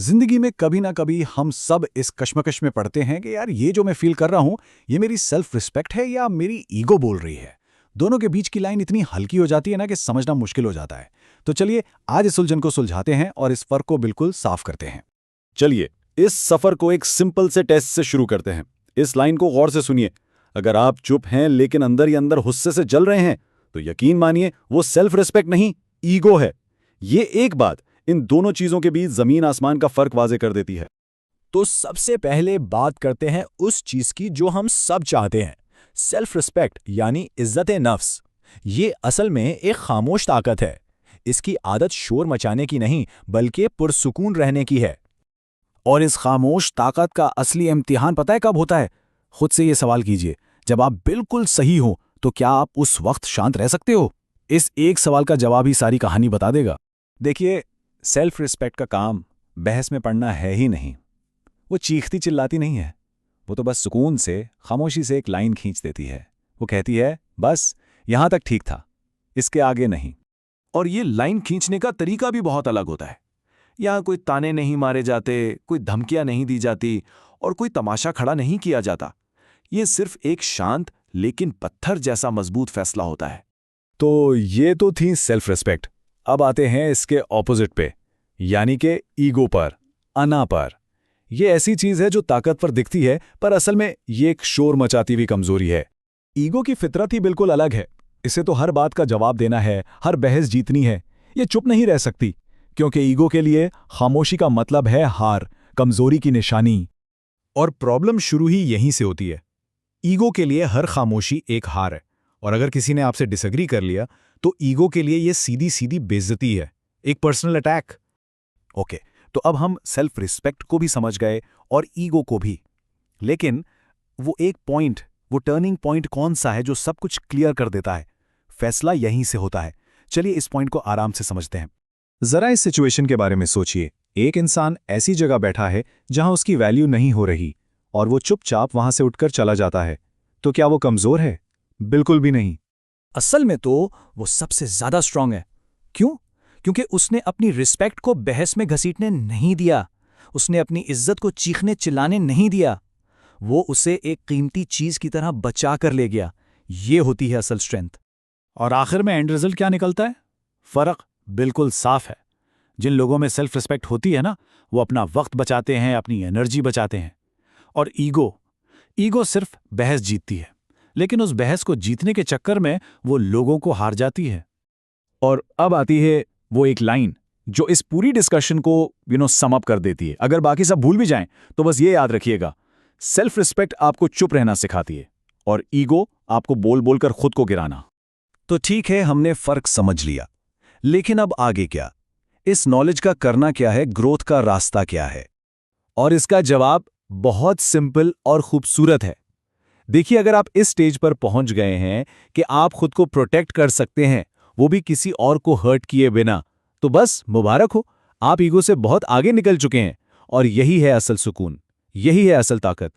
जिंदगी में कभी ना कभी हम सब इस कश्मकश में पड़ते हैं कि यार ये जो मैं फील कर रहा हूं, ये मेरी सेल्फ रिस्पेक्ट है या मेरी ईगो बोल रही है। दोनों के बीच की लाइन इतनी हल्की हो जाती है ना कि समझना मुश्किल हो जाता है। तो चलिए आज इस उलझन को सुलझाते हैं और इस फर्क को बिल्कुल साफ करते हैं। चलिए इस सफर को एक सिंपल से टेस्ट से शुरू करते हैं। इस लाइन को गौर से सुनिए। अगर आप चुप हैं लेकिन अंदर ही अंदर गुस्से से जल रहे हैं तो यकीन मानिए वो सेल्फ रिस्पेक्ट नहीं, ईगो है। ये एक बात इन दोनों चीजों के बीच जमीन आसमान का फर्क वाजे कर देती है। तो सबसे पहले बात करते हैं उस चीज की जो हम सब चाहते हैं, सेल्फ रिस्पेक्ट यानी इज्जत नफ्स। ये असल में एक खामोश ताकत है। इसकी आदत शोर मचाने की नहीं बल्कि पुरसुकून रहने की है। और इस खामोश ताकत का असली इम्तिहान पता है कब होता है? खुद से ये सवाल कीजिए, जब आप बिल्कुल सही हो तो क्या आप उस वक्त शांत रह सकते हो? इस एक सवाल का जवाब ही सारी कहानी बता देगा। देखिए, सेल्फ रिस्पेक्ट का काम बहस में पड़ना है ही नहीं। वो चीखती चिल्लाती नहीं है। वो तो बस सुकून से, खामोशी से एक लाइन खींच देती है। वो कहती है, बस यहां तक ठीक था, इसके आगे नहीं। और ये लाइन खींचने का तरीका भी बहुत अलग होता है। यहां कोई ताने नहीं मारे जाते, कोई धमकियां नहीं दी जाती और कोई तमाशा खड़ा नहीं किया जाता। ये सिर्फ एक शांत लेकिन पत्थर जैसा मजबूत फैसला होता है। तो ये तो थी सेल्फ रिस्पेक्ट। अब आते हैं इसके ऑपोजिट पे, यानी कि ईगो पर, अना पर। ये ऐसी चीज है जो ताकतवर दिखती है पर असल में ये एक शोर मचाती हुई कमजोरी है। ईगो की फितरत ही बिल्कुल अलग है। इसे तो हर बात का जवाब देना है, हर बहस जीतनी है। ये चुप नहीं रह सकती, क्योंकि ईगो के लिए खामोशी का मतलब है हार, कमजोरी की निशानी। और प्रॉब्लम शुरू ही यहीं से होती है। ईगो के लिए हर खामोशी एक हार है, और अगर किसी ने आपसे डिसएग्री कर लिया तो ईगो के लिए यह सीधी सीधी बेइज्जती है, एक पर्सनल अटैक। ओके, तो अब हम सेल्फ रिस्पेक्ट को भी समझ गए और ईगो को भी। लेकिन वो एक पॉइंट, वो टर्निंग पॉइंट कौन सा है जो सब कुछ क्लियर कर देता है? फैसला यहीं से होता है। चलिए इस पॉइंट को आराम से समझते हैं। जरा इस सिचुएशन के बारे में सोचिए। एक इंसान ऐसी जगह बैठा है जहां उसकी वैल्यू नहीं हो रही और वो चुपचाप वहां से उठकर चला जाता है। तो क्या वो कमजोर है? बिल्कुल भी नहीं। असल में तो वो सबसे ज्यादा स्ट्रांग है। क्यों? क्योंकि उसने अपनी रिस्पेक्ट को बहस में घसीटने नहीं दिया। उसने अपनी इज्जत को चीखने चिल्लाने नहीं दिया। वो उसे एक कीमती चीज की तरह बचा कर ले गया। ये होती है असल स्ट्रेंथ। और आखिर में एंड रिजल्ट क्या निकलता है? फर्क बिल्कुल साफ है। जिन लोगों में सेल्फ रिस्पेक्ट होती है ना, वो अपना वक्त बचाते हैं, अपनी एनर्जी बचाते हैं। और ईगो सिर्फ बहस जीतती है, लेकिन उस बहस को जीतने के चक्कर में वो लोगों को हार जाती है। और अब आती है वो एक लाइन जो इस पूरी डिस्कशन को सम अप कर देती है। अगर बाकी सब भूल भी जाएं तो बस ये याद रखिएगा, सेल्फ रिस्पेक्ट आपको चुप रहना सिखाती है और ईगो आपको बोल बोलकर खुद को गिराना। तो ठीक है, हमने फर्क समझ लिया, लेकिन अब आगे क्या? इस नॉलेज का करना क्या है? ग्रोथ का रास्ता क्या है? और इसका जवाब बहुत सिंपल और खूबसूरत है। देखिए, अगर आप इस स्टेज पर पहुंच गए हैं कि आप खुद को प्रोटेक्ट कर सकते हैं, वो भी किसी और को हर्ट किए बिना, तो बस मुबारक हो, आप ईगो से बहुत आगे निकल चुके हैं। और यही है असल सुकून, यही है असल ताकत।